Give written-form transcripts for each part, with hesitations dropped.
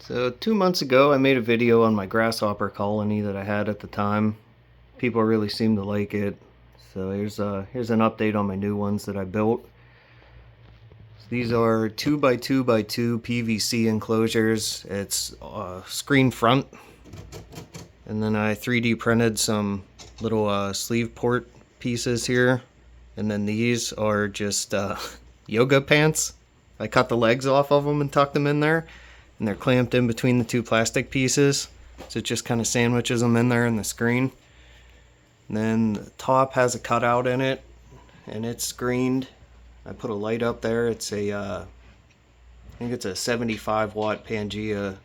So 2 months ago I made a video on my grasshopper colony that I had at the time. People really seem to like it. So here's an update on my new ones that I built. So these are 2x2x2 PVC enclosures. It's screen front. And then I 3D printed some little sleeve port pieces here. And then these are just yoga pants. I cut the legs off of them and tucked them in there. And they're clamped in between the two plastic pieces, so it just kind of sandwiches them in there in the screen. And then the top has a cutout in it, and it's screened. I put a light up there. It's I think it's a 75 watt Pangea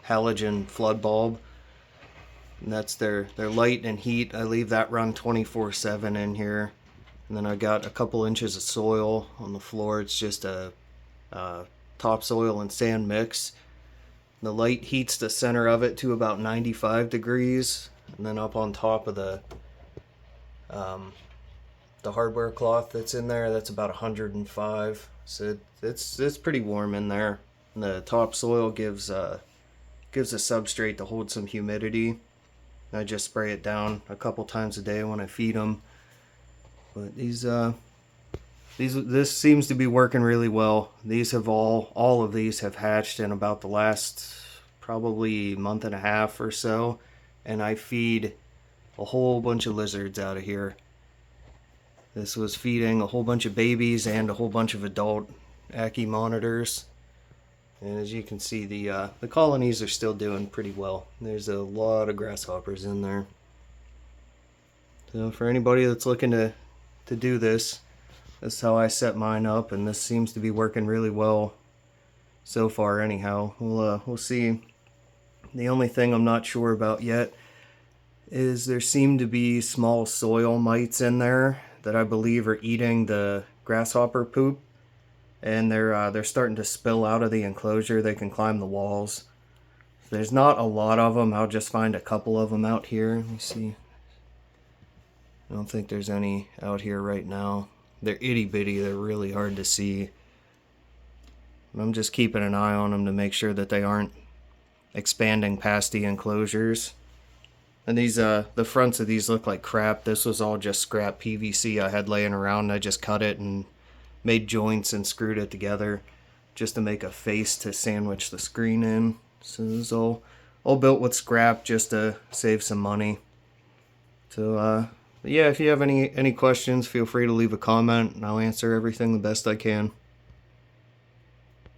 halogen flood bulb, and that's their light and heat. I leave that run 24/7 in here. And then I got a couple inches of soil on the floor. It's just a topsoil and sand mix. The light heats the center of it to about 95 degrees, and then up on top of the hardware cloth that's in there, that's about 105. So it's pretty warm in there. And the topsoil gives a substrate to hold some humidity. I just spray it down a couple times a day when I feed them. But this seems to be working really well. These have all of these have hatched in about the last probably month and a half or so, and I feed a whole bunch of lizards out of here. This was feeding a whole bunch of babies and a whole bunch of adult Ackie monitors. And as you can see, the colonies are still doing pretty well. There's a lot of grasshoppers in there. So for anybody that's looking to do this, that's how I set mine up, and this seems to be working really well so far anyhow. We'll see. The only thing I'm not sure about yet is there seem to be small soil mites in there that I believe are eating the grasshopper poop, and they're starting to spill out of the enclosure. They can climb the walls. There's not a lot of them. I'll just find a couple of them out here. Let me see. I don't think there's any out here right now. They're itty bitty. They're really hard to see. I'm just keeping an eye on them to make sure that they aren't expanding past the enclosures. And these the fronts of these look like crap. This was all just scrap PVC I had laying around. I just cut it and made joints and screwed it together just to make a face to sandwich the screen in. So this is all built with scrap just to save some money. So yeah, if you have any questions, feel free to leave a comment and I'll answer everything the best I can.